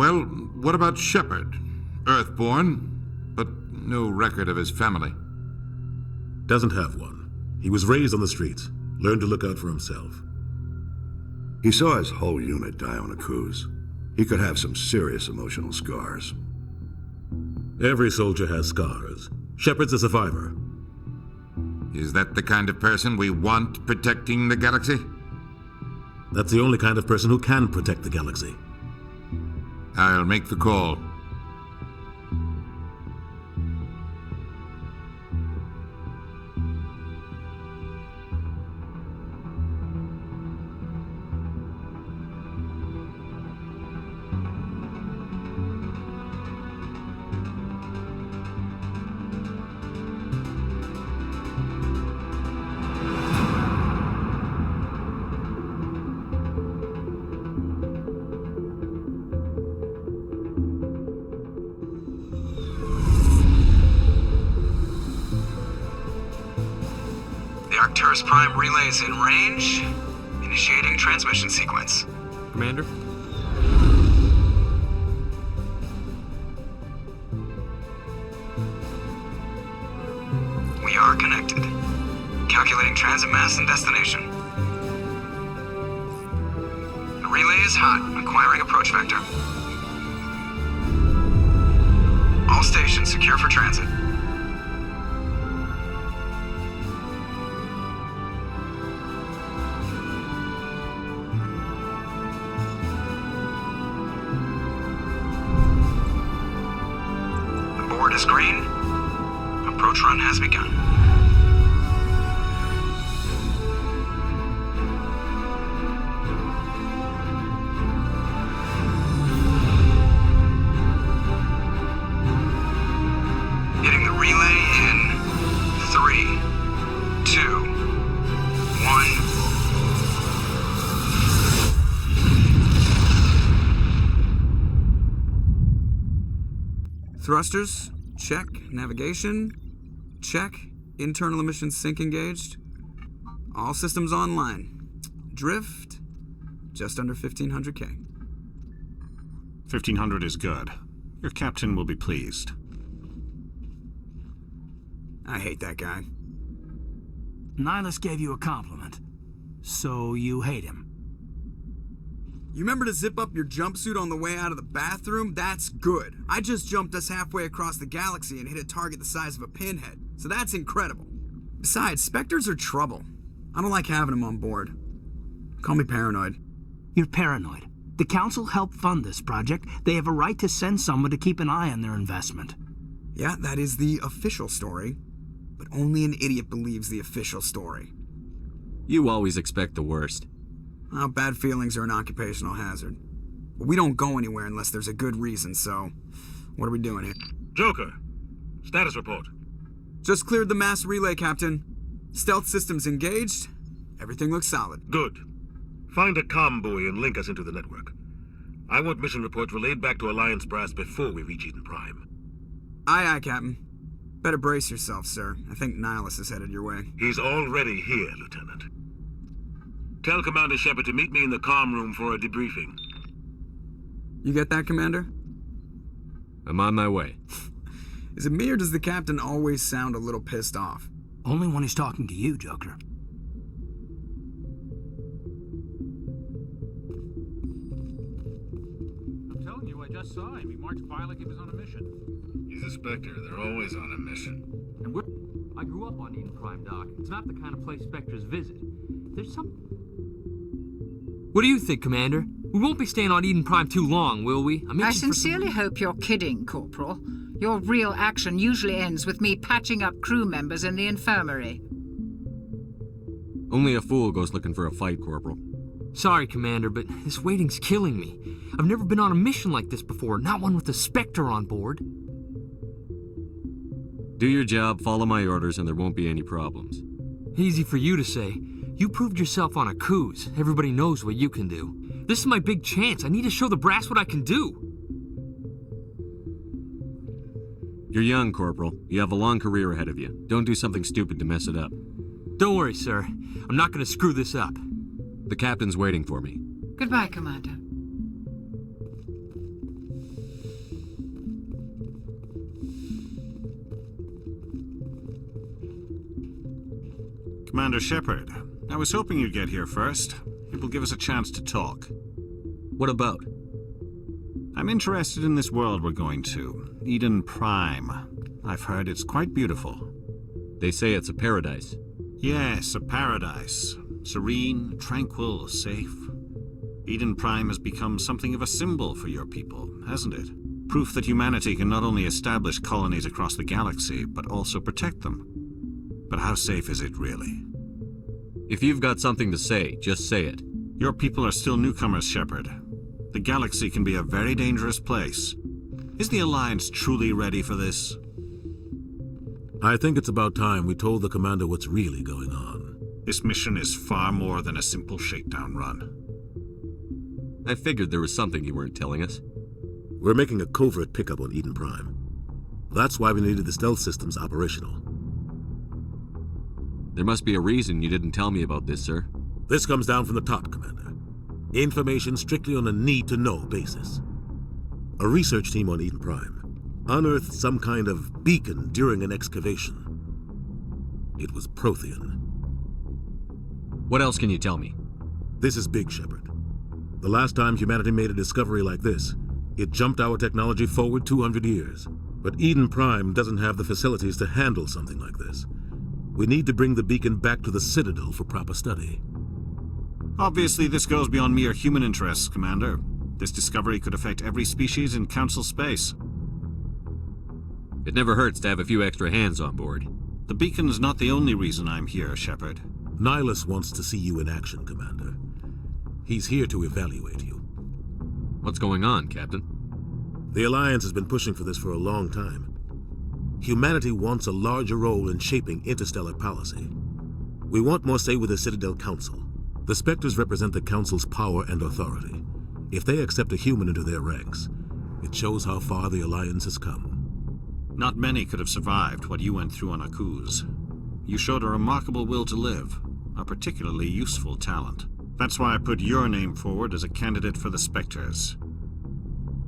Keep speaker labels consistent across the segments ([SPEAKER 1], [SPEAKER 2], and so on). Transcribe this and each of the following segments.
[SPEAKER 1] Well, what about Shepard? Earthborn, but no record of his family.
[SPEAKER 2] Doesn't have one. He was raised on the streets, learned to look out for himself.
[SPEAKER 3] He saw his whole unit die on a cruise. He could have some serious emotional scars.
[SPEAKER 2] Every soldier has scars. Shepard's a survivor.
[SPEAKER 1] Is that the kind of person we want protecting the galaxy?
[SPEAKER 2] That's the only kind of person who can protect the galaxy.
[SPEAKER 1] I'll make the call.
[SPEAKER 4] Arcturus Prime relay is in range. Initiating transmission sequence.
[SPEAKER 5] Commander?
[SPEAKER 4] We are connected. Calculating transit mass and destination. The relay is hot. Acquiring approach vector. All stations secure for transit. Is green. Approach run has begun. Hitting the relay in 3, 2, 1. Thrusters. Check. Navigation. Check. Internal emissions sync engaged. All systems online. Drift. Just under 1500K.
[SPEAKER 6] 1500 is good. Your captain will be pleased.
[SPEAKER 4] I hate that guy.
[SPEAKER 7] Nihilus gave you a compliment. So you hate him.
[SPEAKER 4] You remember to zip up your jumpsuit on the way out of the bathroom? That's good. I just jumped us halfway across the galaxy and hit a target the size of a pinhead. So that's incredible. Besides, Spectres are trouble. I don't like having them on board. Call me paranoid.
[SPEAKER 7] You're paranoid. The Council helped fund this project. They have a right to send someone to keep an eye on their investment.
[SPEAKER 4] Yeah, that is the official story. But only an idiot believes the official story.
[SPEAKER 5] You always expect the worst.
[SPEAKER 4] Well, bad feelings are an occupational hazard. But we don't go anywhere unless there's a good reason, so what are we doing here?
[SPEAKER 2] Joker, status report.
[SPEAKER 4] Just cleared the mass relay, Captain. Stealth systems engaged. Everything looks solid.
[SPEAKER 2] Good. Find a comm buoy and link us into the network. I want mission reports relayed back to Alliance Brass before we reach Eden Prime.
[SPEAKER 4] Aye, aye, Captain. Better brace yourself, sir. I think Nihilus is headed your way.
[SPEAKER 2] He's already here, Lieutenant. Tell Commander Shepard to meet me in the comm room for a debriefing.
[SPEAKER 4] You get that, Commander?
[SPEAKER 5] I'm on my way.
[SPEAKER 4] Is it me or does the Captain always sound a little pissed off?
[SPEAKER 7] Only when he's talking to you, Joker.
[SPEAKER 8] I'm telling you, I just saw him. He marched by like he was on a mission.
[SPEAKER 9] He's a Spectre. They're always on a mission.
[SPEAKER 8] And I grew up on Eden Prime, Doc. It's not the kind of place Spectres visit. There's some...
[SPEAKER 10] What do you think, Commander? We won't be staying on Eden Prime too long, will we?
[SPEAKER 11] I sincerely hope you're kidding, Corporal. Your real action usually ends with me patching up crew members in the infirmary.
[SPEAKER 5] Only a fool goes looking for a fight, Corporal.
[SPEAKER 10] Sorry, Commander, but this waiting's killing me. I've never been on a mission like this before, not one with a Spectre on board.
[SPEAKER 5] Do your job, follow my orders, and there won't be any problems.
[SPEAKER 10] Easy for you to say. You proved yourself on a cruise. Everybody knows what you can do. This is my big chance. I need to show the brass what I can do.
[SPEAKER 5] You're young, Corporal. You have a long career ahead of you. Don't do something stupid to mess it up.
[SPEAKER 10] Don't worry, sir. I'm not going to screw this up.
[SPEAKER 5] The captain's waiting for me.
[SPEAKER 11] Goodbye, Commander.
[SPEAKER 6] Commander Shepard, I was hoping you'd get here first. It will give us a chance to talk.
[SPEAKER 5] What about?
[SPEAKER 6] I'm interested in this world we're going to, Eden Prime. I've heard it's quite beautiful.
[SPEAKER 5] They say it's a paradise.
[SPEAKER 6] Yes, a paradise. Serene, tranquil, safe. Eden Prime has become something of a symbol for your people, hasn't it? Proof that humanity can not only establish colonies across the galaxy, but also protect them. But how safe is it, really?
[SPEAKER 5] If you've got something to say, just say it.
[SPEAKER 6] Your people are still newcomers, Shepard. The galaxy can be a very dangerous place. Is the Alliance truly ready for this?
[SPEAKER 12] I think it's about time we told the Commander what's really going on.
[SPEAKER 6] This mission is far more than a simple shakedown run.
[SPEAKER 5] I figured there was something you weren't telling us.
[SPEAKER 12] We're making a covert pickup on Eden Prime. That's why we needed the stealth systems operational.
[SPEAKER 5] There must be a reason you didn't tell me about this, sir.
[SPEAKER 12] This comes down from the top, Commander. Information strictly on a need-to-know basis. A research team on Eden Prime unearthed some kind of beacon during an excavation. It was Prothean.
[SPEAKER 5] What else can you tell me?
[SPEAKER 12] This is big, Shepard. The last time humanity made a discovery like this, it jumped our technology forward 200 years. But Eden Prime doesn't have the facilities to handle something like this. We need to bring the beacon back to the Citadel for proper study.
[SPEAKER 6] Obviously, this goes beyond mere human interests, Commander. This discovery could affect every species in Council space.
[SPEAKER 5] It never hurts to have a few extra hands on board.
[SPEAKER 6] The beacon's not the only reason I'm here, Shepard.
[SPEAKER 12] Nihilus wants to see you in action, Commander. He's here to evaluate you.
[SPEAKER 5] What's going on, Captain?
[SPEAKER 12] The Alliance has been pushing for this for a long time. Humanity wants a larger role in shaping interstellar policy. We want more say with the Citadel Council. The Spectres represent the Council's power and authority. If they accept a human into their ranks, it shows how far the Alliance has come.
[SPEAKER 6] Not many could have survived what you went through on Akuz. You showed a remarkable will to live, a particularly useful talent. That's why I put your name forward as a candidate for the Spectres.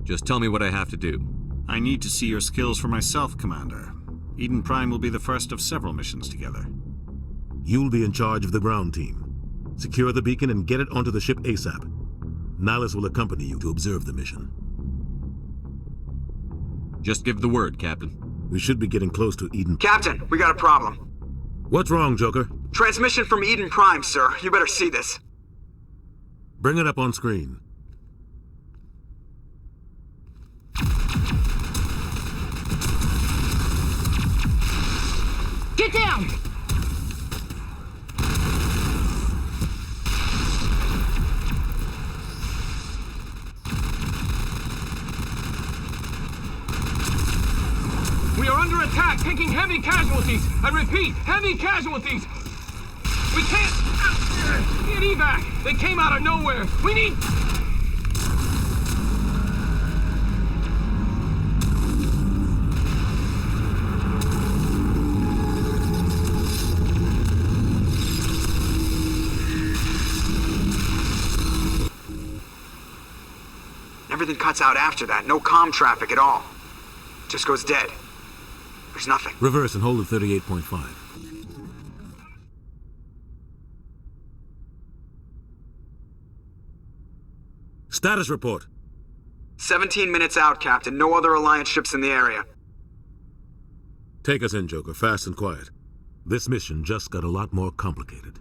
[SPEAKER 5] Just tell me what I have to do.
[SPEAKER 6] I need to see your skills for myself, Commander. Eden Prime will be the first of several missions together.
[SPEAKER 12] You'll be in charge of the ground team. Secure the beacon and get it onto the ship ASAP. Nihilus will accompany you to observe the mission.
[SPEAKER 5] Just give the word, Captain.
[SPEAKER 12] We should be getting close to Eden.
[SPEAKER 4] Captain, we got a problem.
[SPEAKER 12] What's wrong, Joker?
[SPEAKER 4] Transmission from Eden Prime, sir. You better see this.
[SPEAKER 12] Bring it up on screen.
[SPEAKER 7] Get down!
[SPEAKER 10] We are under attack, taking heavy casualties. I repeat, heavy casualties. We can't get evac. They came out of nowhere. We need...
[SPEAKER 4] Everything cuts out after that. No comm traffic at all. Just goes dead. There's nothing.
[SPEAKER 12] Reverse and hold at 38.5. Status report.
[SPEAKER 4] 17 minutes out, Captain. No other Alliance ships in the area.
[SPEAKER 12] Take us in, Joker, fast and quiet. This mission just got a lot more complicated.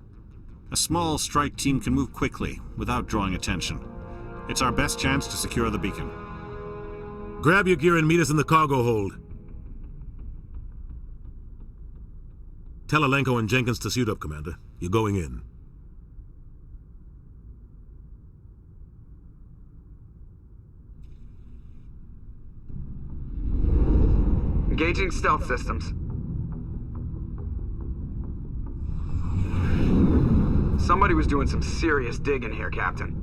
[SPEAKER 6] A small strike team can move quickly, without drawing attention. It's our best chance to secure the beacon.
[SPEAKER 12] Grab your gear and meet us in the cargo hold. Tell Alenko and Jenkins to suit up, Commander. You're going in.
[SPEAKER 4] Engaging stealth systems. Somebody was doing some serious digging here, Captain.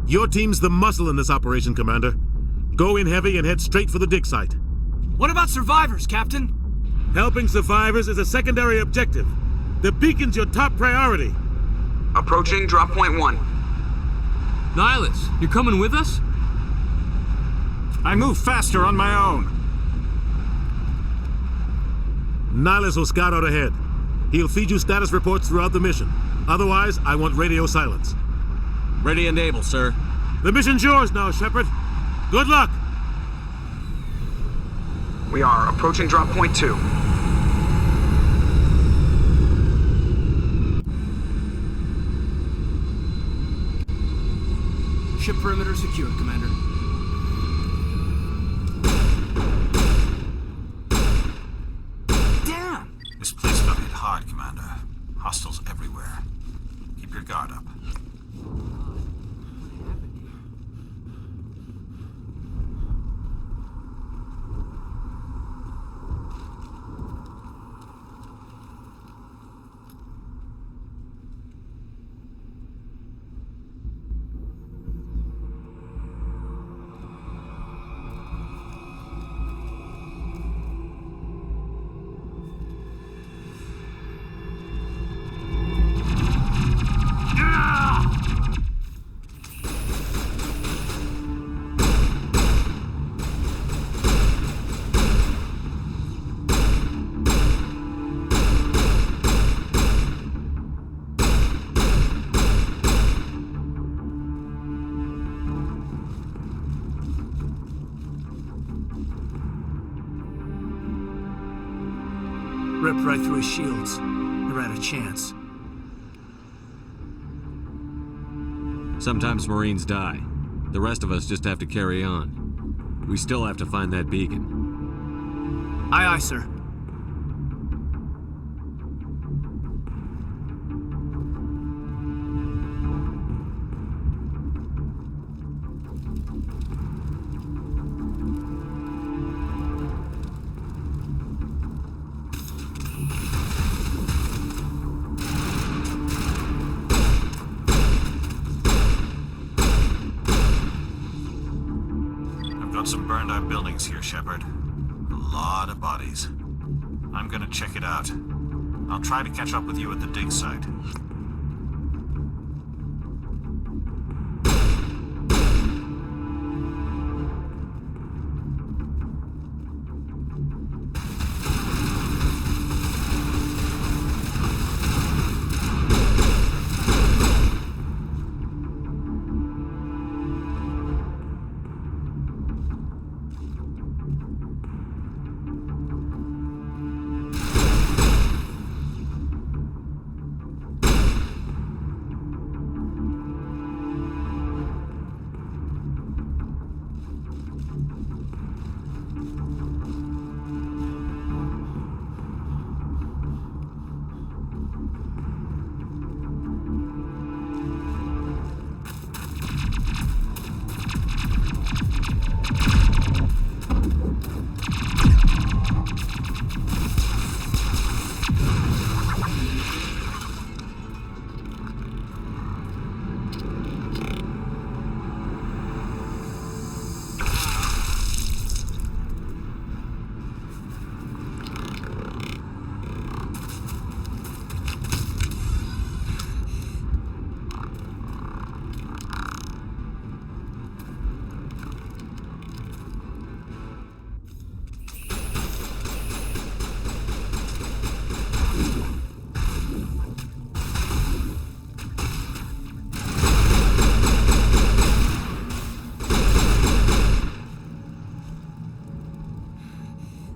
[SPEAKER 12] Your team's the muscle in this operation, Commander. Go in heavy and head straight for the dig site.
[SPEAKER 7] What about survivors, Captain?
[SPEAKER 12] Helping survivors is a secondary objective. The beacon's your top priority.
[SPEAKER 4] Approaching drop point 1.
[SPEAKER 10] Nihilus, you're coming with us?
[SPEAKER 6] I move faster on my own.
[SPEAKER 12] Nihilus will scout out ahead. He'll feed you status reports throughout the mission. Otherwise, I want radio silence.
[SPEAKER 5] Ready and able, sir.
[SPEAKER 12] The mission's yours now, Shepard. Good luck!
[SPEAKER 4] We are approaching drop point 2.
[SPEAKER 7] Ship perimeter secured, Commander. Damn!
[SPEAKER 6] This place got hit hard, Commander. Hostiles everywhere. Keep your guard up.
[SPEAKER 7] Ripped right through his shields. Never had a chance.
[SPEAKER 5] Sometimes Marines die. The rest of us just have to carry on. We still have to find that beacon.
[SPEAKER 7] Aye, aye, sir.
[SPEAKER 6] Some burned-out buildings here, Shepard. A lot of bodies. I'm gonna check it out. I'll try to catch up with you at the dig site.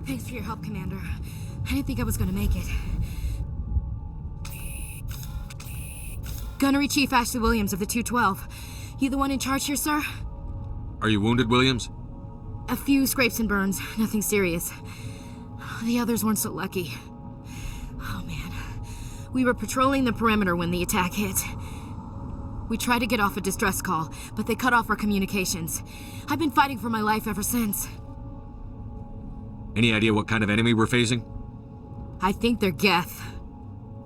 [SPEAKER 13] Thanks for your help, Commander. I didn't think I was gonna make it. Gunnery Chief Ashley Williams of the 212. You the one in charge here, sir?
[SPEAKER 5] Are you wounded, Williams?
[SPEAKER 13] A few scrapes and burns, nothing serious. The others weren't so lucky. Oh man. We were patrolling the perimeter when the attack hit. We tried to get off a distress call, but they cut off our communications. I've been fighting for my life ever since.
[SPEAKER 5] Any idea what kind of enemy we're facing?
[SPEAKER 13] I think they're Geth.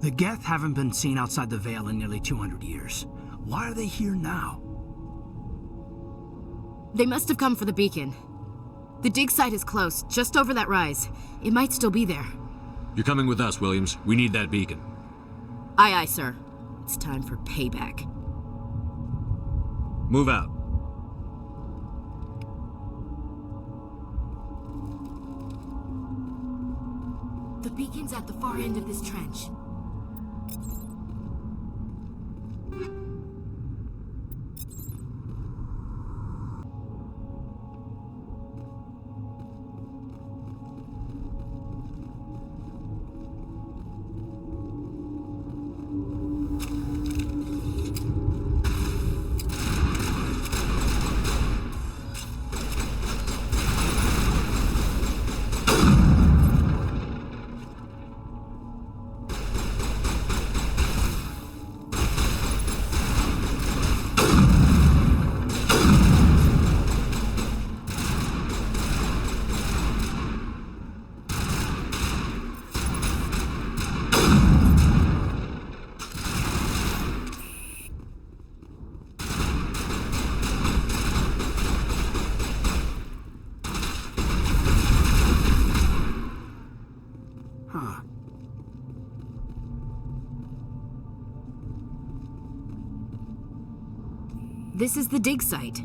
[SPEAKER 7] The Geth haven't been seen outside the Veil in nearly 200 years. Why are they here now?
[SPEAKER 13] They must have come for the beacon. The dig site is close, just over that rise. It might still be there.
[SPEAKER 5] You're coming with us, Williams. We need that beacon.
[SPEAKER 13] Aye, aye, sir. It's time for payback.
[SPEAKER 5] Move out.
[SPEAKER 13] The beacon's at the far end of this trench. This is the dig site.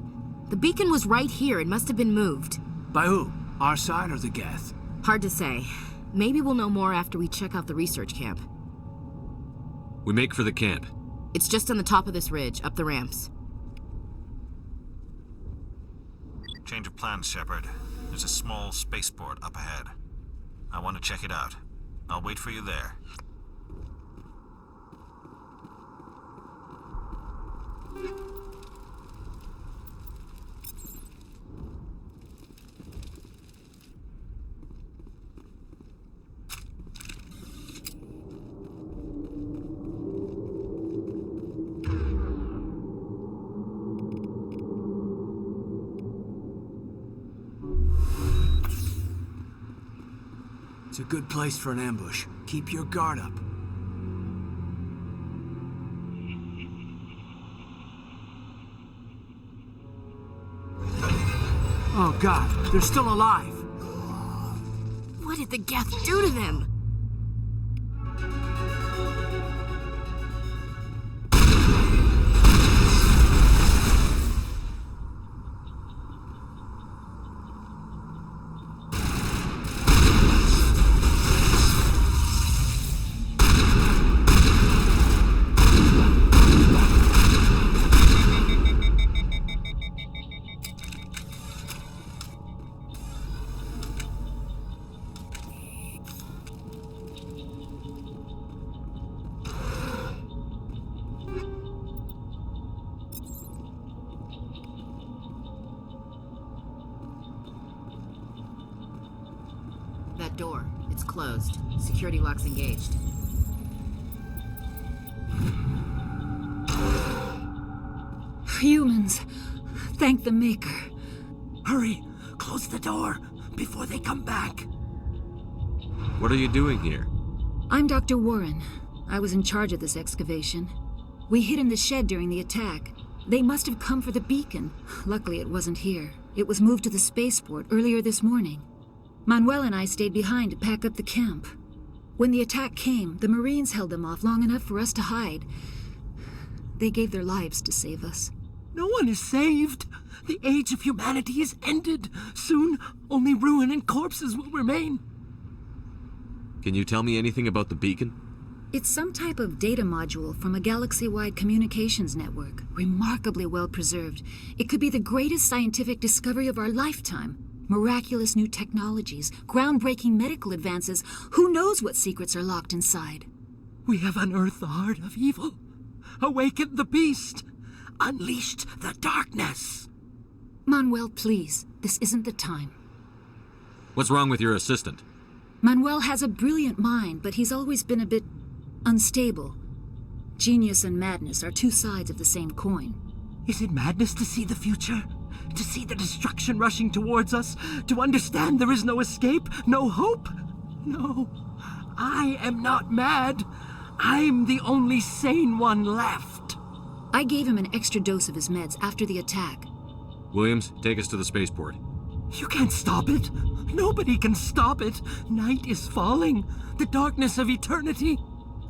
[SPEAKER 13] The beacon was right here. It must have been moved.
[SPEAKER 7] By who? Our side or the Geth?
[SPEAKER 13] Hard to say. Maybe we'll know more after we check out the research camp.
[SPEAKER 5] We make for the camp.
[SPEAKER 13] It's just on the top of this ridge, up the ramps.
[SPEAKER 6] Change of plans, Shepard. There's a small spaceport up ahead. I want to check it out. I'll wait for you there.
[SPEAKER 7] It's a good place for an ambush. Keep your guard up. Oh God, they're still alive.
[SPEAKER 13] What did the Geth do to them? That door, it's closed. Security lock's engaged.
[SPEAKER 11] Humans, thank the Maker.
[SPEAKER 7] Hurry, close the door before they come back.
[SPEAKER 5] What are you doing here?
[SPEAKER 14] I'm Dr. Warren. I was in charge of this excavation. We hid in the shed during the attack. They must have come for the beacon. Luckily, it wasn't here. It was moved to the spaceport earlier this morning. Manuel and I stayed behind to pack up the camp. When the attack came, the Marines held them off long enough for us to hide. They gave their lives to save us.
[SPEAKER 7] No one is saved. The age of humanity is ended. Soon, only ruin and corpses will remain.
[SPEAKER 5] Can you tell me anything about the beacon?
[SPEAKER 14] It's some type of data module from a galaxy-wide communications network, remarkably well preserved. It could be the greatest scientific discovery of our lifetime. Miraculous new technologies, groundbreaking medical advances. Who knows what secrets are locked inside?
[SPEAKER 7] We have unearthed the heart of evil, awakened the beast, unleashed the darkness.
[SPEAKER 14] Manuel, please, this isn't the time.
[SPEAKER 5] What's wrong with your assistant?
[SPEAKER 14] Manuel has a brilliant mind, but he's always been a bit unstable. Genius and madness are two sides of the same coin.
[SPEAKER 7] Is it madness to see the future? To see the destruction rushing towards us? To understand there is no escape? No hope? No. I am not mad. I'm the only sane one left.
[SPEAKER 14] I gave him an extra dose of his meds after the attack.
[SPEAKER 5] Williams, take us to the spaceport.
[SPEAKER 7] You can't stop it. Nobody can stop it. Night is falling. The darkness of eternity.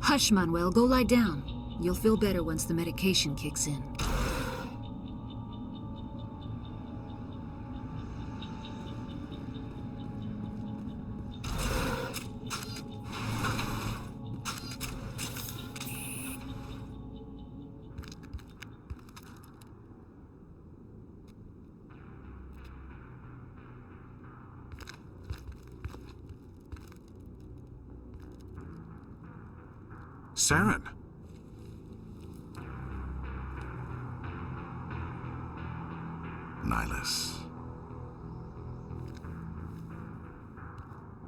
[SPEAKER 14] Hush, Manuel. Go lie down. You'll feel better once the medication kicks in.
[SPEAKER 6] Saren. Nihilus.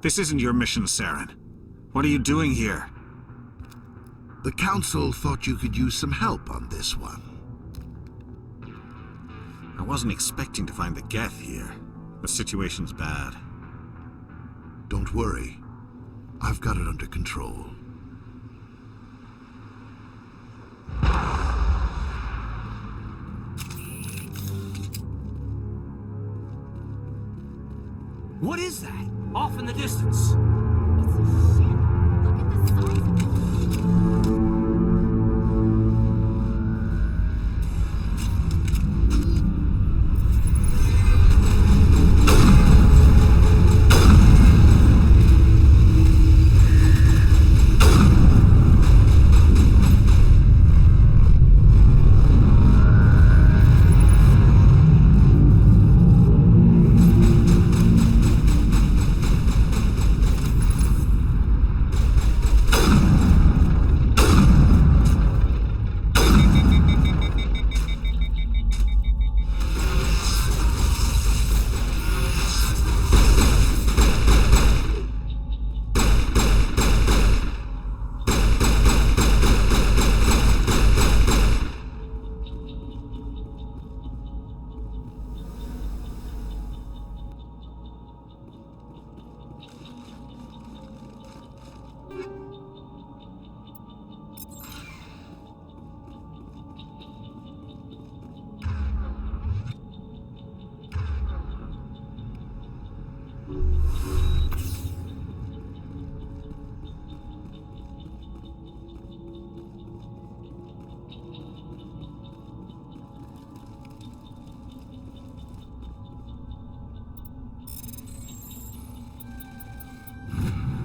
[SPEAKER 6] This isn't your mission, Saren. What are you doing here?
[SPEAKER 15] The Council thought you could use some help on this one.
[SPEAKER 6] I wasn't expecting to find the Geth here. The situation's bad.
[SPEAKER 15] Don't worry. I've got it under control.
[SPEAKER 7] What is that? Off in the distance.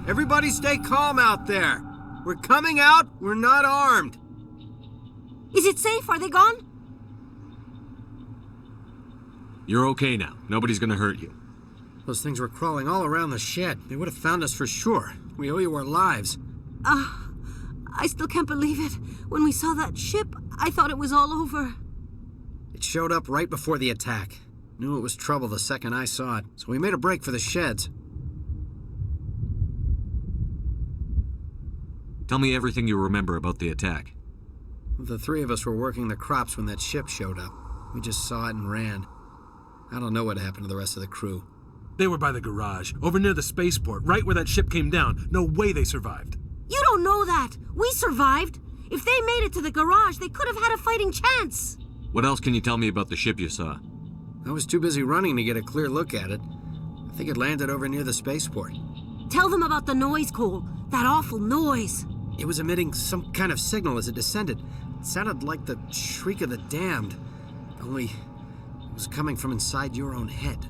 [SPEAKER 7] Everybody stay calm out there. We're coming out. We're not armed.
[SPEAKER 13] Is it safe? Are they gone?
[SPEAKER 5] You're okay now. Nobody's gonna hurt you.
[SPEAKER 7] Those things were crawling all around the shed. They would have found us for sure. We owe you our lives.
[SPEAKER 13] I still can't believe it. When we saw that ship, I thought it was all over.
[SPEAKER 7] It showed up right before the attack. Knew it was trouble the second I saw it, so we made a break for the sheds.
[SPEAKER 5] Tell me everything you remember about the attack.
[SPEAKER 7] The three of us were working the crops when that ship showed up. We just saw it and ran. I don't know what happened to the rest of the crew.
[SPEAKER 16] They were by the garage, over near the spaceport, right where that ship came down. No way they survived.
[SPEAKER 13] You don't know that. We survived. If they made it to the garage, they could have had a fighting chance.
[SPEAKER 5] What else can you tell me about the ship you saw?
[SPEAKER 7] I was too busy running to get a clear look at it. I think it landed over near the spaceport.
[SPEAKER 13] Tell them about the noise, Cole. That awful noise.
[SPEAKER 7] It was emitting some kind of signal as it descended. It sounded like the shriek of the damned. Only it was coming from inside your own head.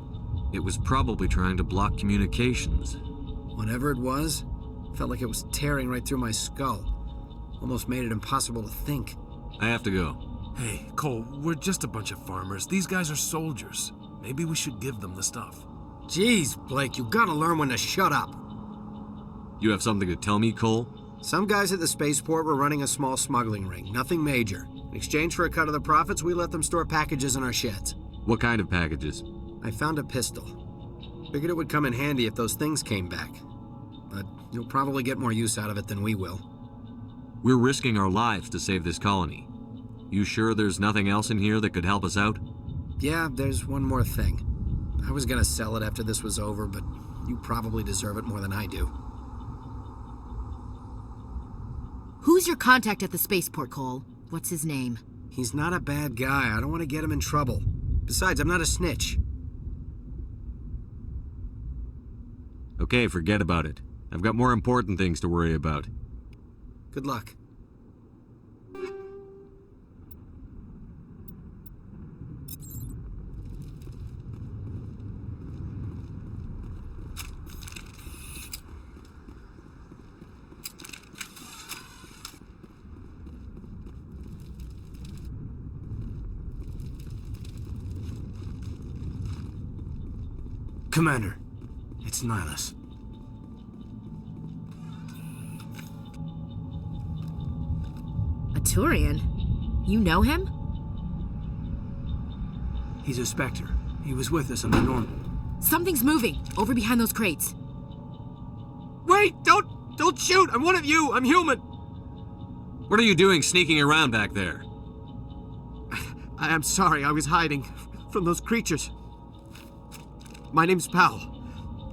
[SPEAKER 5] It was probably trying to block communications.
[SPEAKER 7] Whatever it was, felt like it was tearing right through my skull. Almost made it impossible to think.
[SPEAKER 5] I have to go.
[SPEAKER 16] Hey, Cole, we're just a bunch of farmers. These guys are soldiers. Maybe we should give them the stuff.
[SPEAKER 7] Jeez, Blake, you gotta learn when to shut up.
[SPEAKER 5] You have something to tell me, Cole?
[SPEAKER 7] Some guys at the spaceport were running a small smuggling ring, nothing major. In exchange for a cut of the profits, we let them store packages in our sheds.
[SPEAKER 5] What kind of packages?
[SPEAKER 7] I found a pistol. Figured it would come in handy if those things came back. But you'll probably get more use out of it than we will.
[SPEAKER 5] We're risking our lives to save this colony. You sure there's nothing else in here that could help us out?
[SPEAKER 7] Yeah, there's one more thing. I was gonna sell it after this was over, but you probably deserve it more than I do.
[SPEAKER 13] Who's your contact at the spaceport, Cole? What's his name?
[SPEAKER 7] He's not a bad guy. I don't want to get him in trouble. Besides, I'm not a snitch.
[SPEAKER 5] Okay, forget about it. I've got more important things to worry about.
[SPEAKER 7] Good luck.
[SPEAKER 17] Commander, it's Nihilus.
[SPEAKER 13] A Turian? You know him?
[SPEAKER 17] He's a Spectre. He was with us on the Normal.
[SPEAKER 13] Something's moving, over behind those crates.
[SPEAKER 7] Wait! Don't shoot! I'm one of you! I'm human!
[SPEAKER 5] What are you doing sneaking around back there?
[SPEAKER 7] I'm sorry, I was hiding from those creatures. My name's Powell.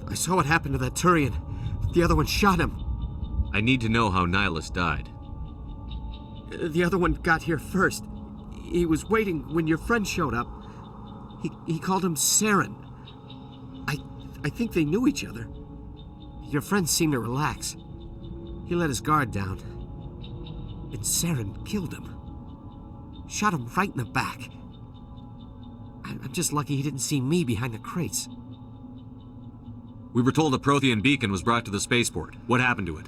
[SPEAKER 7] I saw what happened to that Turian. The other one shot him.
[SPEAKER 5] I need to know how Nihilus died.
[SPEAKER 7] The other one got here first. He was waiting when your friend showed up. He called him Saren. I think they knew each other. Your friend seemed to relax. He let his guard down. And Saren killed him. Shot him right in the back. I'm just lucky he didn't see me behind the crates.
[SPEAKER 5] We were told a Prothean beacon was brought to the spaceport. What happened to it?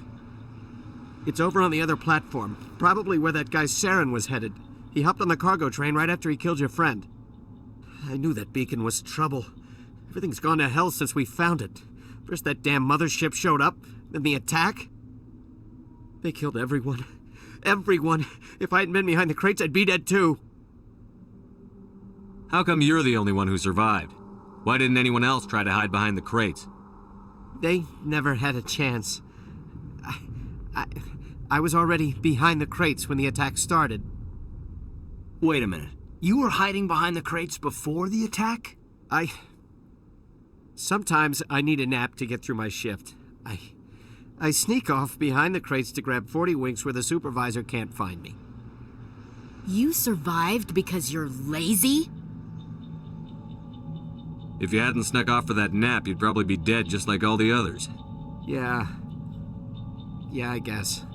[SPEAKER 7] It's over on the other platform, probably where that guy Saren was headed. He hopped on the cargo train right after he killed your friend. I knew that beacon was trouble. Everything's gone to hell since we found it. First that damn mothership showed up, then the attack. They killed everyone. Everyone. If I hadn't been behind the crates, I'd be dead too.
[SPEAKER 5] How come you're the only one who survived? Why didn't anyone else try to hide behind the crates?
[SPEAKER 7] They never had a chance. I was already behind the crates when the attack started.
[SPEAKER 17] Wait a minute. You were hiding behind the crates before the attack?
[SPEAKER 7] Sometimes I need a nap to get through my shift. I sneak off behind the crates to grab 40 winks where the supervisor can't find me.
[SPEAKER 13] You survived because you're lazy?
[SPEAKER 5] If you hadn't snuck off for that nap, you'd probably be dead just like all the others.
[SPEAKER 7] Yeah, I guess.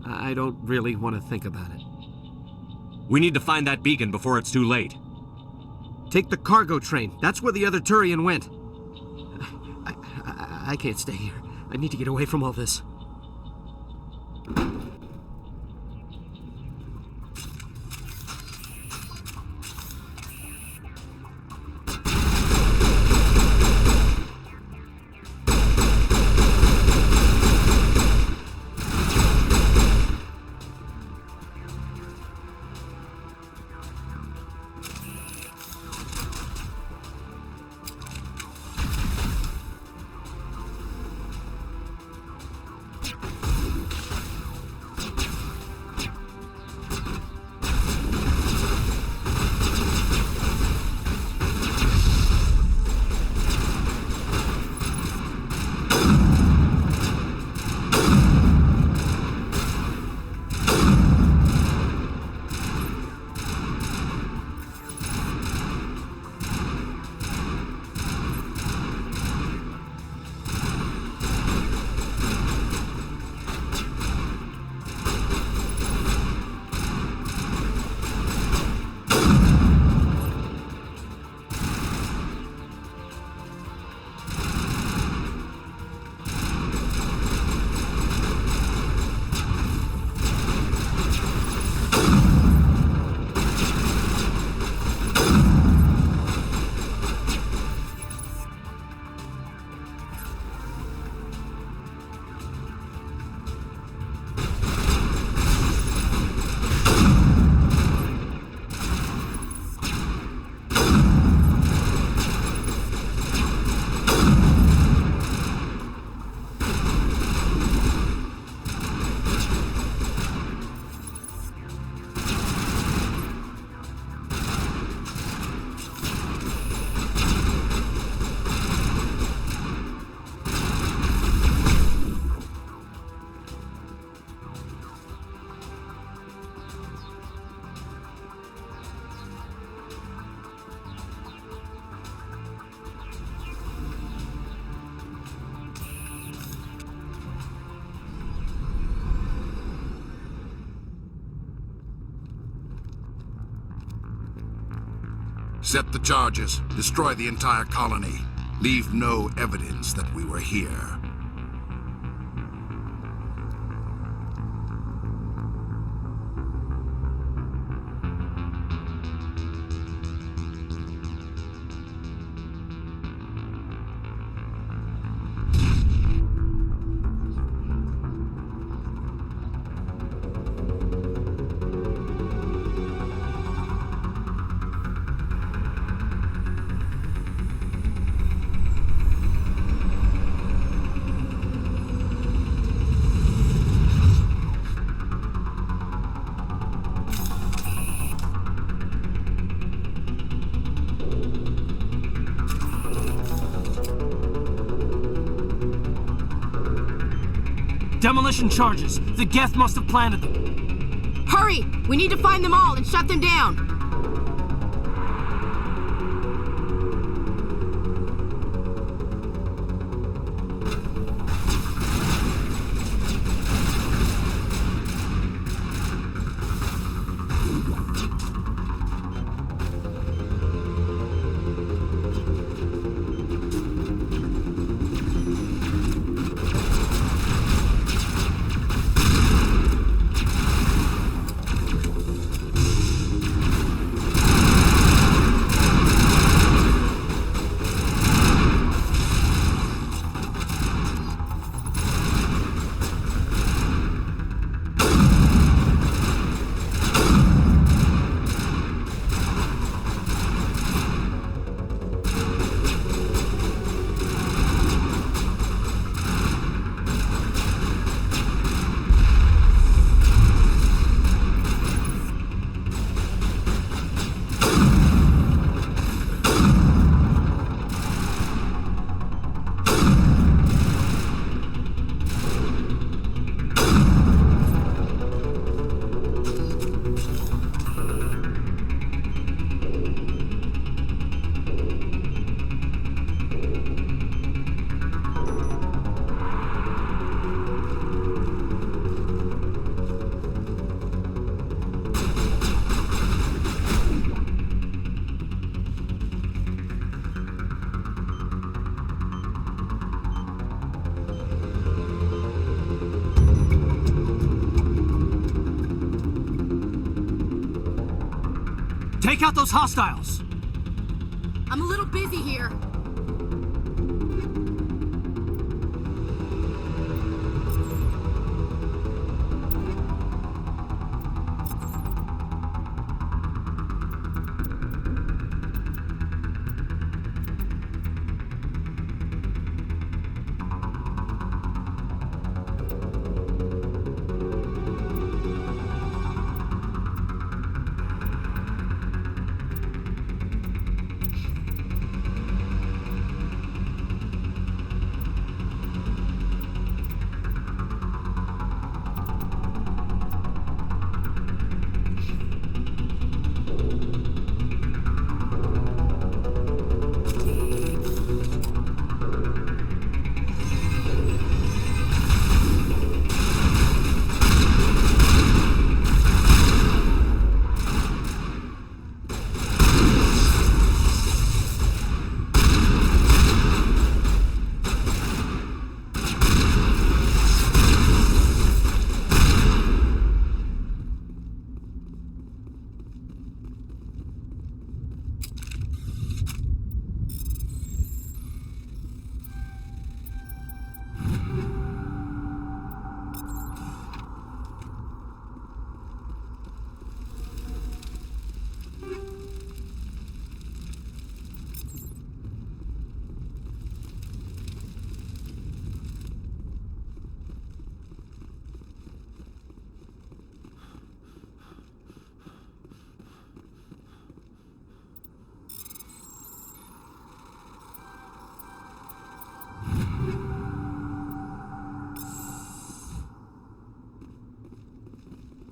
[SPEAKER 7] I don't really want to think about it.
[SPEAKER 5] We need to find that beacon before it's too late.
[SPEAKER 7] Take the cargo train. That's where the other Turian went. I can't stay here. I need to get away from all this.
[SPEAKER 15] Set the charges. Destroy the entire colony. Leave no evidence that we were here.
[SPEAKER 7] Demolition charges. The Geth must have planted them.
[SPEAKER 13] Hurry! We need to find them all and shut them down!
[SPEAKER 17] Take out those hostiles!
[SPEAKER 13] I'm a little busy here.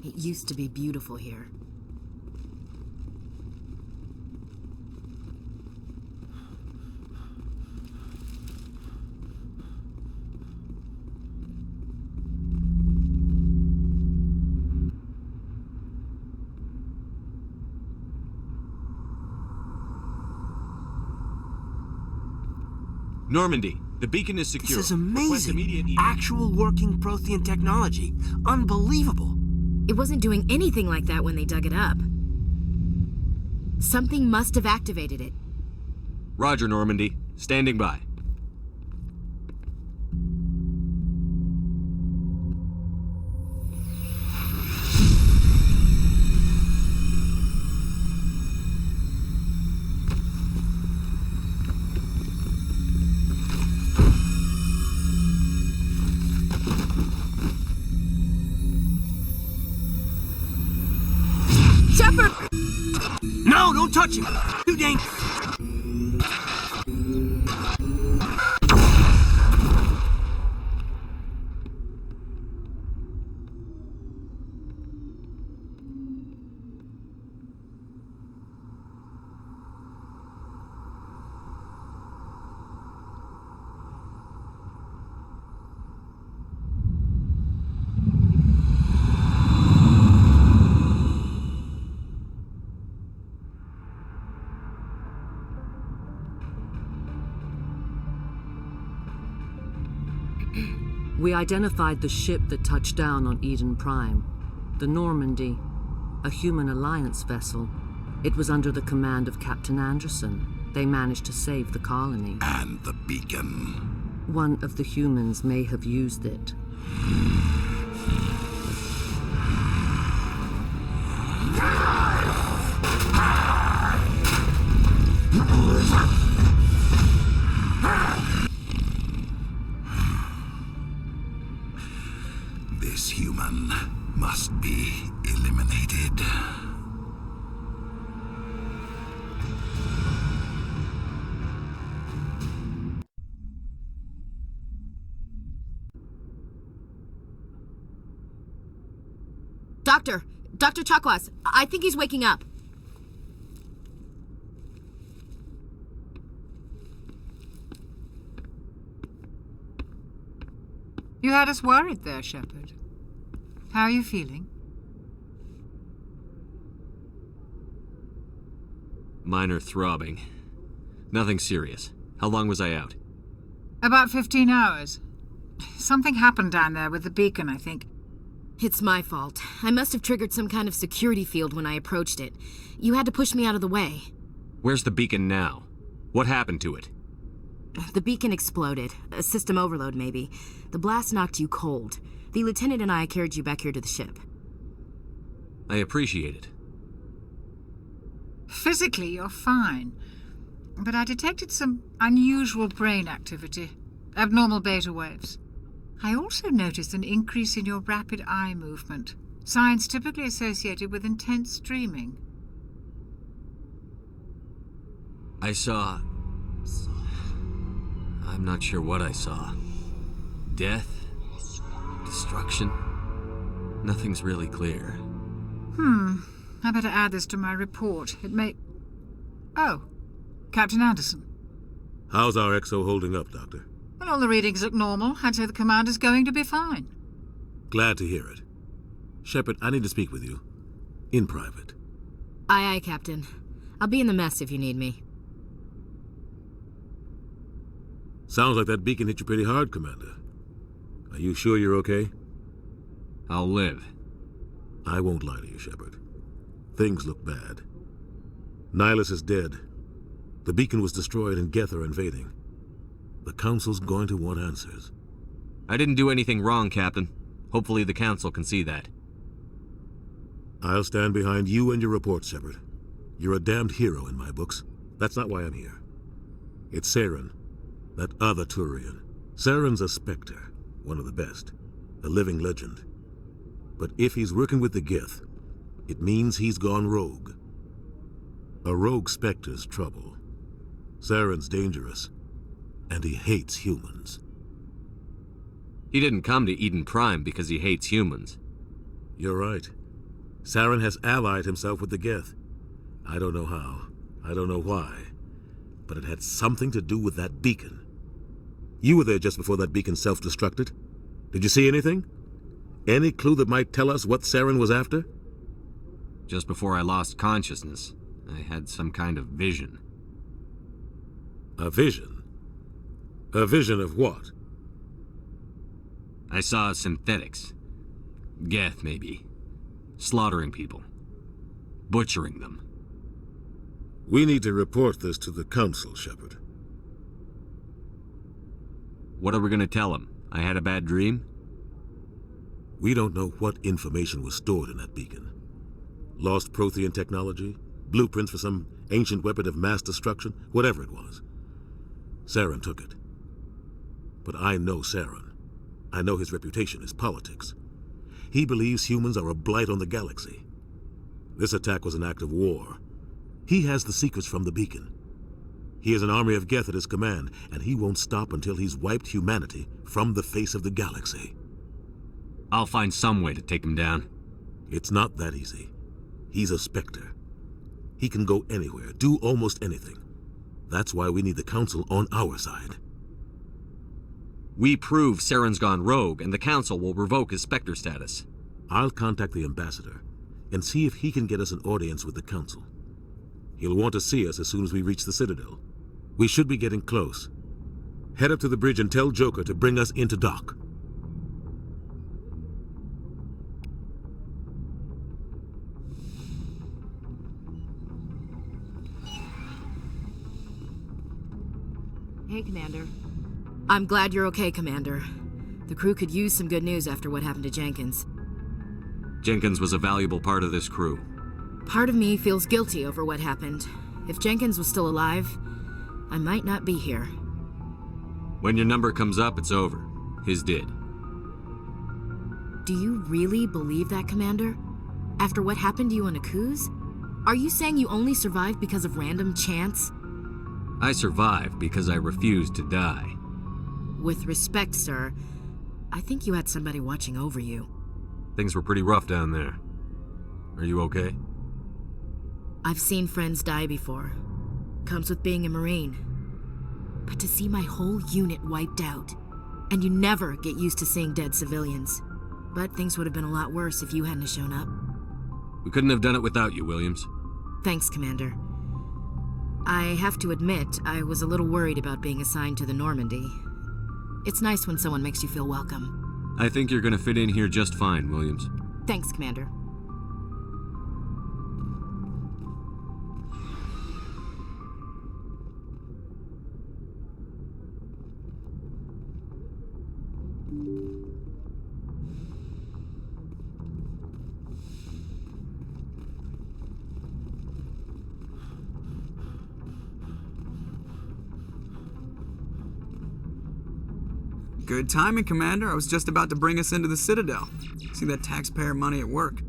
[SPEAKER 13] It used to be beautiful here.
[SPEAKER 5] Normandy, the beacon is secure.
[SPEAKER 17] This is amazing. Actual working Prothean technology. Unbelievable.
[SPEAKER 13] It wasn't doing anything like that when they dug it up. Something must have activated it.
[SPEAKER 5] Roger, Normandy. Standing by.
[SPEAKER 13] Shepard!
[SPEAKER 17] No, don't touch him! Too dangerous!
[SPEAKER 18] We identified the ship that touched down on Eden Prime. The Normandy, a human alliance vessel. It was under the command of Captain Anderson. They managed to save the colony.
[SPEAKER 15] And the beacon.
[SPEAKER 18] One of the humans may have used it.
[SPEAKER 15] This human must be eliminated.
[SPEAKER 13] Dr. Chakwas, I think he's waking up.
[SPEAKER 11] You had us worried there, Shepard. How are you feeling?
[SPEAKER 5] Minor throbbing. Nothing serious. How long was I out?
[SPEAKER 11] About 15 hours. Something happened down there with the beacon, I think.
[SPEAKER 13] It's my fault. I must have triggered some kind of security field when I approached it. You had to push me out of the way.
[SPEAKER 5] Where's the beacon now? What happened to it?
[SPEAKER 13] The beacon exploded. A system overload, maybe. The blast knocked you cold. The lieutenant and I carried you back here to the ship.
[SPEAKER 5] I appreciate it.
[SPEAKER 11] Physically, you're fine. But I detected some unusual brain activity. Abnormal beta waves. I also noticed an increase in your rapid eye movement. Signs typically associated with intense dreaming.
[SPEAKER 5] I saw... I'm not sure what I saw. Death? Destruction? Nothing's really clear.
[SPEAKER 11] I better add this to my report. It may... Oh, Captain Anderson.
[SPEAKER 12] How's our XO holding up, Doctor?
[SPEAKER 11] Well, all the readings look normal. I'd say the commander's going to be fine.
[SPEAKER 12] Glad to hear it. Shepard, I need to speak with you. In private.
[SPEAKER 13] Aye, Captain. I'll be in the mess if you need me.
[SPEAKER 12] Sounds like that beacon hit you pretty hard, Commander. Are you sure you're okay?
[SPEAKER 5] I'll live.
[SPEAKER 12] I won't lie to you, Shepard. Things look bad. Nihilus is dead. The beacon was destroyed and Geth are invading. The Council's going to want answers.
[SPEAKER 5] I didn't do anything wrong, Captain. Hopefully the Council can see that.
[SPEAKER 12] I'll stand behind you and your report, Shepard. You're a damned hero in my books. That's not why I'm here. It's Saren, that other Turian. Saren's a Spectre, one of the best, a living legend. But if he's working with the Geth, it means he's gone rogue. A rogue Spectre's trouble. Saren's dangerous, and he hates humans.
[SPEAKER 5] He didn't come to Eden Prime because he hates humans.
[SPEAKER 12] You're right. Saren has allied himself with the Geth. I don't know how. I don't know why. But it had something to do with that beacon. You were there just before that beacon self-destructed. Did you see anything? Any clue that might tell us what Saren was after?
[SPEAKER 5] Just before I lost consciousness, I had some kind of vision.
[SPEAKER 12] A vision? A vision of what?
[SPEAKER 5] I saw synthetics. Geth, maybe. Slaughtering people. Butchering them.
[SPEAKER 12] We need to report this to the Council, Shepard.
[SPEAKER 5] What are we gonna tell them? I had a bad dream?
[SPEAKER 12] We don't know what information was stored in that beacon. Lost Prothean technology? Blueprints for some ancient weapon of mass destruction? Whatever it was. Saren took it. But I know Saren. I know his reputation is politics. He believes humans are a blight on the galaxy. This attack was an act of war. He has the secrets from the beacon. He has an army of Geth at his command, and he won't stop until he's wiped humanity from the face of the galaxy.
[SPEAKER 5] I'll find some way to take him down.
[SPEAKER 12] It's not that easy. He's a Spectre. He can go anywhere, do almost anything. That's why we need the Council on our side.
[SPEAKER 5] We prove Saren's gone rogue, and the Council will revoke his Spectre status.
[SPEAKER 12] I'll contact the Ambassador and see if he can get us an audience with the Council. He'll want to see us as soon as we reach the Citadel. We should be getting close. Head up to the bridge and tell Joker to bring us into dock.
[SPEAKER 13] Hey, Commander. I'm glad you're okay, Commander. The crew could use some good news after what happened to Jenkins.
[SPEAKER 5] Jenkins was a valuable part of this crew.
[SPEAKER 13] Part of me feels guilty over what happened. If Jenkins was still alive, I might not be here.
[SPEAKER 5] When your number comes up, it's over. His did.
[SPEAKER 13] Do you really believe that, Commander? After what happened to you on Akuz? Are you saying you only survived because of random chance?
[SPEAKER 5] I survived because I refused to die.
[SPEAKER 13] With respect, sir, I think you had somebody watching over you.
[SPEAKER 5] Things were pretty rough down there. Are you okay?
[SPEAKER 13] I've seen friends die before. Comes with being a Marine. But to see my whole unit wiped out, and you never get used to seeing dead civilians. But things would have been a lot worse if you hadn't shown up.
[SPEAKER 5] We couldn't have done it without you, Williams.
[SPEAKER 13] Thanks, Commander. I have to admit, I was a little worried about being assigned to the Normandy. It's nice when someone makes you feel welcome.
[SPEAKER 5] I think you're gonna fit in here just fine, Williams.
[SPEAKER 13] Thanks, Commander.
[SPEAKER 4] Good timing, Commander. I was just about to bring us into the Citadel. See that taxpayer money at work.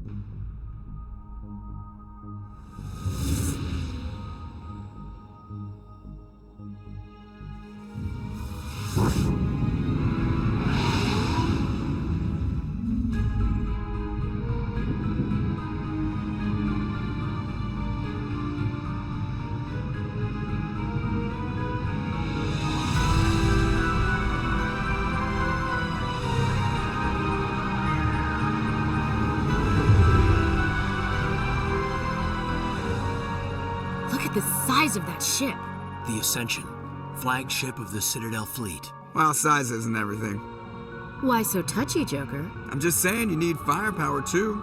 [SPEAKER 13] The size of that ship.
[SPEAKER 17] The Ascension, flagship of the Citadel fleet.
[SPEAKER 4] Well, size isn't everything.
[SPEAKER 13] Why so touchy, Joker?
[SPEAKER 4] I'm just saying you need firepower, too.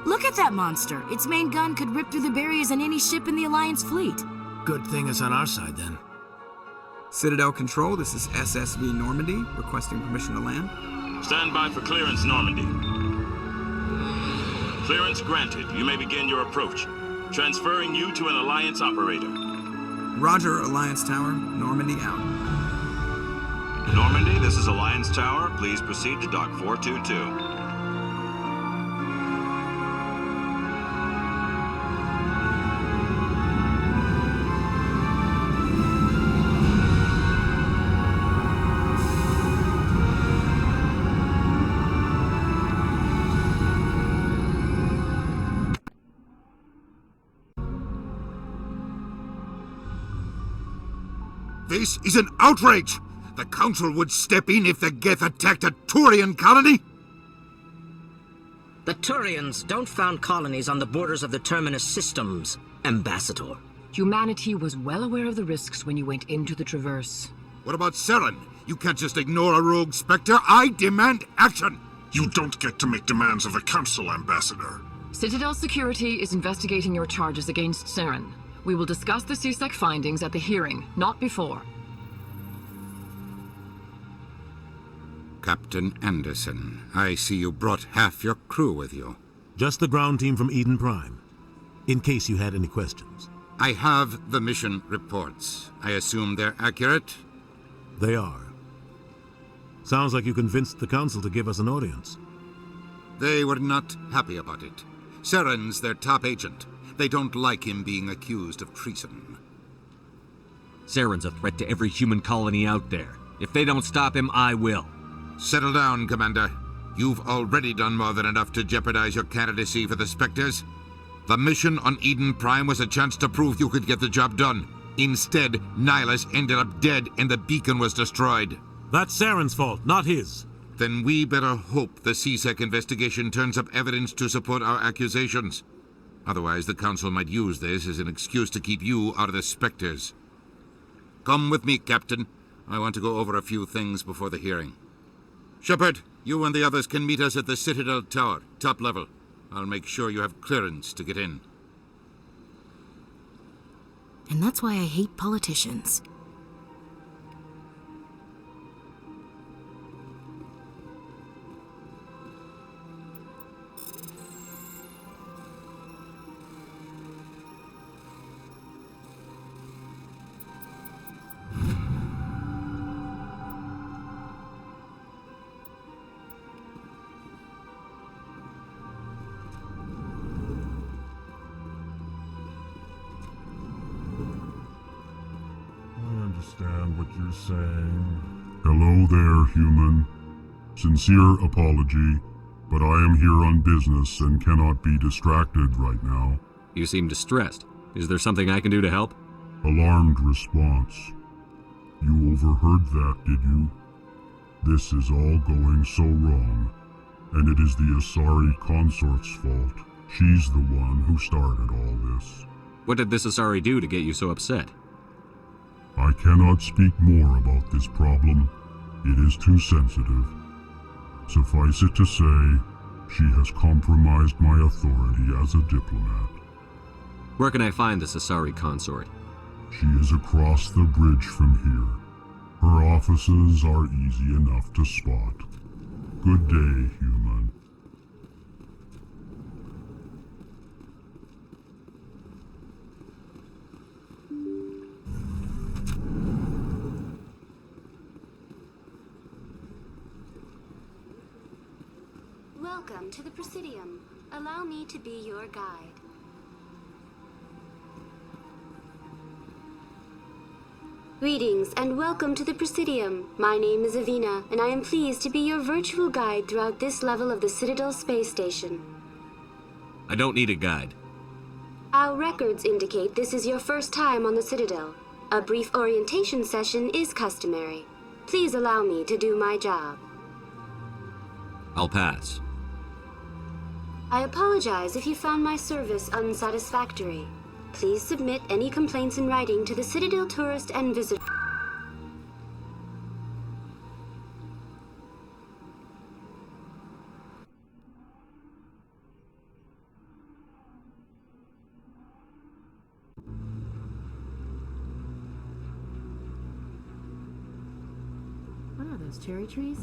[SPEAKER 13] Look at that monster. Its main gun could rip through the barriers in any ship in the Alliance fleet.
[SPEAKER 17] Good thing it's on our side, then.
[SPEAKER 4] Citadel Control, this is SSV Normandy, requesting permission to land.
[SPEAKER 19] Stand by for clearance, Normandy. Clearance granted. You may begin your approach. Transferring you to an Alliance operator.
[SPEAKER 4] Roger, Alliance Tower. Normandy out.
[SPEAKER 19] Normandy, this is Alliance Tower. Please proceed to Dock 422.
[SPEAKER 15] This is an outrage! The Council would step in if the Geth attacked a Turian colony?
[SPEAKER 20] The Turians don't found colonies on the borders of the Terminus systems, Ambassador.
[SPEAKER 21] Humanity was well aware of the risks when you went into the Traverse.
[SPEAKER 15] What about Saren? You can't just ignore a rogue Spectre. I demand action!
[SPEAKER 22] You don't get to make demands of the Council, Ambassador.
[SPEAKER 21] Citadel Security is investigating your charges against Saren. We will discuss the CSEC findings at the hearing, not before.
[SPEAKER 1] Captain Anderson, I see you brought half your crew with you.
[SPEAKER 12] Just the ground team from Eden Prime, in case you had any questions.
[SPEAKER 1] I have the mission reports. I assume they're accurate?
[SPEAKER 12] They are. Sounds like you convinced the Council to give us an audience.
[SPEAKER 1] They were not happy about it. Saren's their top agent. They don't like him being accused of treason.
[SPEAKER 5] Saren's a threat to every human colony out there. If they don't stop him, I will.
[SPEAKER 1] Settle down, Commander. You've already done more than enough to jeopardize your candidacy for the Spectres. The mission on Eden Prime was a chance to prove you could get the job done. Instead, Nihilus ended up dead and the beacon was destroyed.
[SPEAKER 12] That's Saren's fault, not his.
[SPEAKER 1] Then we better hope the CSEC investigation turns up evidence to support our accusations. Otherwise, the Council might use this as an excuse to keep you out of the Spectres. Come with me, Captain. I want to go over a few things before the hearing. Shepard, you and the others can meet us at the Citadel Tower, top level. I'll make sure you have clearance to get in.
[SPEAKER 13] And that's why I hate politicians.
[SPEAKER 23] Understand what you're saying. Hello there, human. Sincere apology, but I am here on business and cannot be distracted right now.
[SPEAKER 5] You seem distressed. Is there something I can do to help?
[SPEAKER 23] Alarmed response. You overheard that, did you? This is all going so wrong, and it is the Asari consort's fault. She's the one who started all this.
[SPEAKER 5] What did this Asari do to get you so upset?
[SPEAKER 23] I cannot speak more about this problem, It is too sensitive. Suffice it to say, she has compromised my authority as a diplomat.
[SPEAKER 5] Where can I find this Asari consort?
[SPEAKER 23] She is across the bridge from here. Her offices are easy enough to spot. Good day, human.
[SPEAKER 2] Welcome to the Presidium. Allow me to be your guide. Greetings and welcome to the Presidium. My name is Avina, and I am pleased to be your virtual guide throughout this level of the Citadel space station.
[SPEAKER 5] I don't need a guide.
[SPEAKER 2] Our records indicate this is your first time on the Citadel. A brief orientation session is customary. Please allow me to do my job.
[SPEAKER 5] I'll pass.
[SPEAKER 2] I apologize if you found my service unsatisfactory. Please submit any complaints in writing to the Citadel Tourist and Visitor.
[SPEAKER 3] What are those, cherry trees?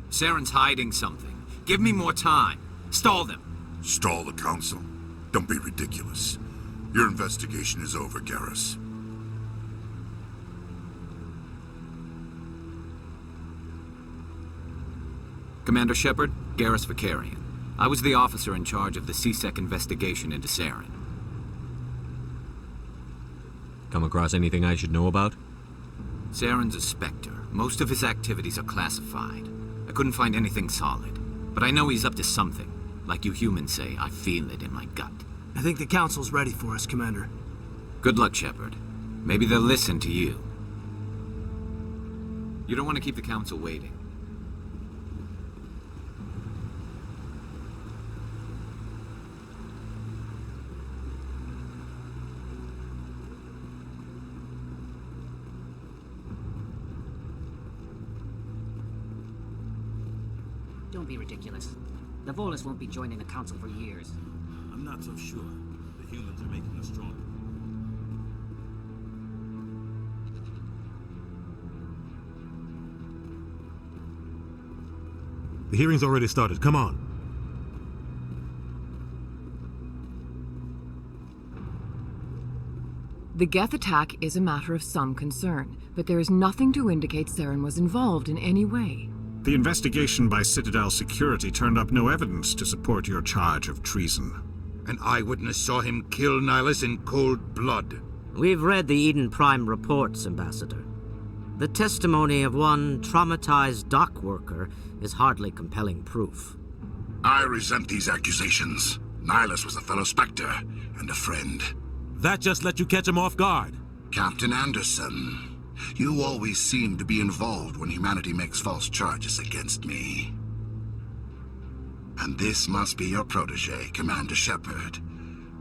[SPEAKER 9] Saren's hiding something. Give me more time. Stall them.
[SPEAKER 15] Stall the Council? Don't be ridiculous. Your investigation is over, Garrus.
[SPEAKER 9] Commander Shepard, Garrus Vicarian. I was the officer in charge of the CSEC investigation into Saren.
[SPEAKER 5] Come across anything I should know about?
[SPEAKER 9] Saren's a Spectre. Most of his activities are classified. I couldn't find anything solid. But I know he's up to something. Like you humans say, I feel it in my gut.
[SPEAKER 17] I think the Council's ready for us, Commander.
[SPEAKER 9] Good luck, Shepard. Maybe they'll listen to you. You don't want to keep the Council waiting.
[SPEAKER 3] Don't be ridiculous. The Volus won't be joining the Council for years.
[SPEAKER 12] I'm not so sure. The humans are making us stronger. The hearing's already started. Come on.
[SPEAKER 21] The Geth attack is a matter of some concern, but there is nothing to indicate Saren was involved in any way.
[SPEAKER 6] The investigation by Citadel Security turned up no evidence to support your charge of treason.
[SPEAKER 1] An eyewitness saw him kill Nihilus in cold blood.
[SPEAKER 20] We've read the Eden Prime reports, Ambassador. The testimony of one traumatized dock worker is hardly compelling proof.
[SPEAKER 15] I resent these accusations. Nihilus was a fellow Spectre and a friend.
[SPEAKER 12] That just let you catch him off guard.
[SPEAKER 15] Captain Anderson, you always seem to be involved when humanity makes false charges against me. And this must be your protege, Commander Shepard,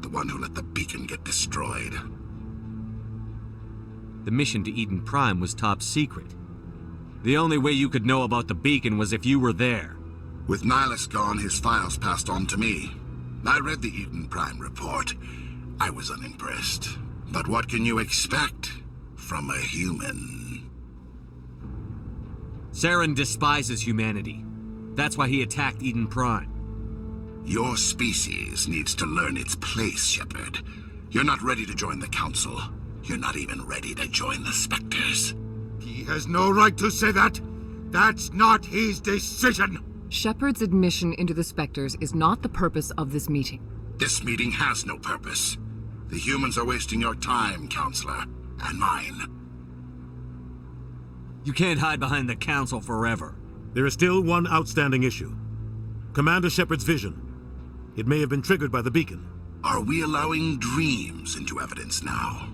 [SPEAKER 15] the one who let the beacon get destroyed.
[SPEAKER 5] The mission to Eden Prime was top secret. The only way you could know about the beacon was if you were there.
[SPEAKER 15] With Nihilus gone, his files passed on to me. I read the Eden Prime report. I was unimpressed. But what can you expect from a human?
[SPEAKER 5] Saren despises humanity. That's why he attacked Eden Prime.
[SPEAKER 15] Your species needs to learn its place, Shepard. You're not ready to join the Council. You're not even ready to join the Spectres.
[SPEAKER 1] He has no right to say that. That's not his decision.
[SPEAKER 21] Shepard's admission into the Spectres is not the purpose of this meeting.
[SPEAKER 15] This meeting has no purpose. The humans are wasting your time, Counselor, and mine.
[SPEAKER 5] You can't hide behind the Council forever.
[SPEAKER 12] There is still one outstanding issue. Commander Shepard's vision. It may have been triggered by the beacon.
[SPEAKER 15] Are we allowing dreams into evidence now?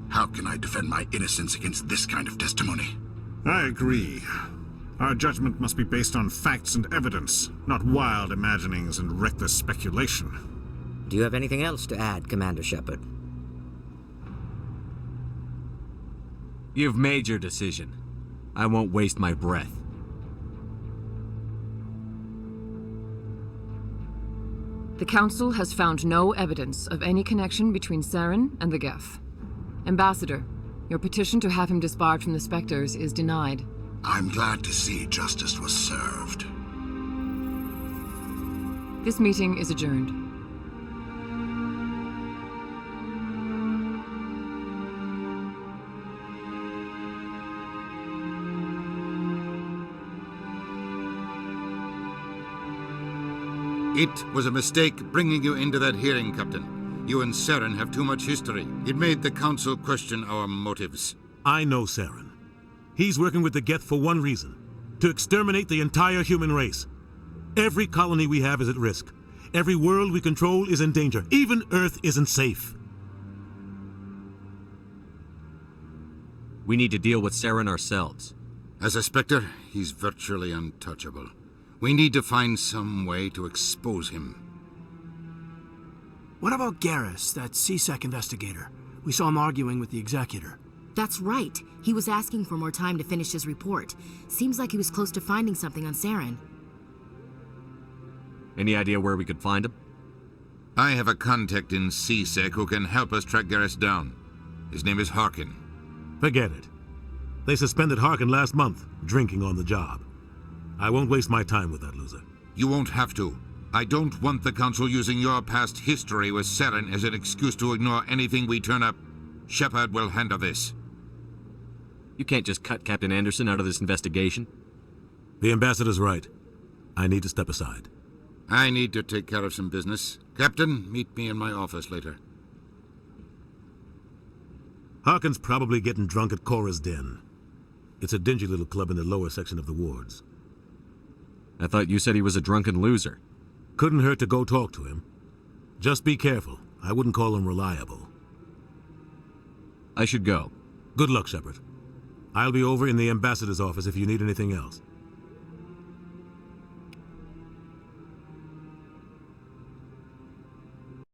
[SPEAKER 15] How can I defend my innocence against this kind of testimony?
[SPEAKER 6] I agree. Our judgment must be based on facts and evidence, not wild imaginings and reckless speculation.
[SPEAKER 20] Do you have anything else to add, Commander Shepard?
[SPEAKER 5] You've made your decision. I won't waste my breath.
[SPEAKER 21] The Council has found no evidence of any connection between Saren and the Geth. Ambassador, your petition to have him disbarred from the Spectres is denied.
[SPEAKER 15] I'm glad to see justice was served.
[SPEAKER 21] This meeting is adjourned.
[SPEAKER 1] It was a mistake bringing you into that hearing, Captain. You and Saren have too much history. It made the Council question our motives.
[SPEAKER 12] I know Saren. He's working with the Geth for one reason: to exterminate the entire human race. Every colony we have is at risk. Every world we control is in danger. Even Earth isn't safe.
[SPEAKER 5] We need to deal with Saren ourselves.
[SPEAKER 1] As a Spectre, he's virtually untouchable. We need to find some way to expose him.
[SPEAKER 17] What about Garrus, that CSEC investigator? We saw him arguing with the Executor.
[SPEAKER 13] That's right. He was asking for more time to finish his report. Seems like he was close to finding something on Saren.
[SPEAKER 5] Any idea where we could find him?
[SPEAKER 1] I have a contact in CSEC who can help us track Garrus down. His name is Harkin.
[SPEAKER 12] Forget it. They suspended Harkin last month, drinking on the job. I won't waste my time with that loser.
[SPEAKER 1] You won't have to. I don't want the Council using your past history with Saren as an excuse to ignore anything we turn up. Shepard will handle this.
[SPEAKER 5] You can't just cut Captain Anderson out of this investigation.
[SPEAKER 12] The Ambassador's right. I need to step aside.
[SPEAKER 1] I need to take care of some business. Captain, meet me in my office later.
[SPEAKER 12] Harkin's probably getting drunk at Cora's Den. It's a dingy little club in the lower section of the wards.
[SPEAKER 5] I thought you said he was a drunken loser.
[SPEAKER 12] Couldn't hurt to go talk to him. Just be careful. I wouldn't call him reliable.
[SPEAKER 5] I should go.
[SPEAKER 12] Good luck, Shepard. I'll be over in the Ambassador's office if you need anything else.